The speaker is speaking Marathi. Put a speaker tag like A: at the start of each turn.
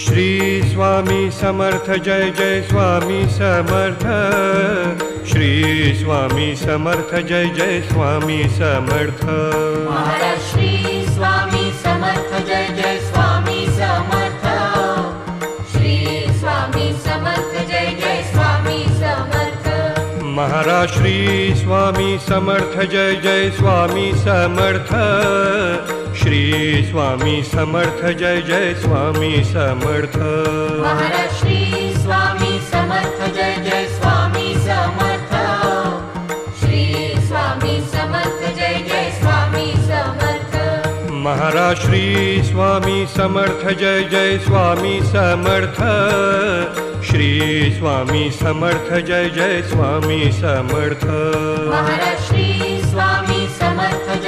A: श्री स्वामी समर्थ जय जय स्वामी समर्थ। श्री स्वामी समर्थ जय जय स्वामी समर्थ।
B: महाराज श्री स्वामी समर्थ जय जय स्वामी समर्थ। श्री स्वामी समर्थ जय जय स्वामी समर्थ।
A: महाराज श्री स्वामी समर्थ जय जय स्वामी समर्थ। श्री स्वामी समर्थ जय जय स्वामी समर्थ।
B: महाराज श्री स्वामी समर्थ जय जय स्वामी समर्थ। श्री स्वामी समर्थ जय जय स्वामी समर्थ।
A: महाराज श्री स्वामी समर्थ जय जय स्वामी समर्थ। श्री स्वामी समर्थ जय जय स्वामी समर्थ।
B: महाराज श्री स्वामी समर्थ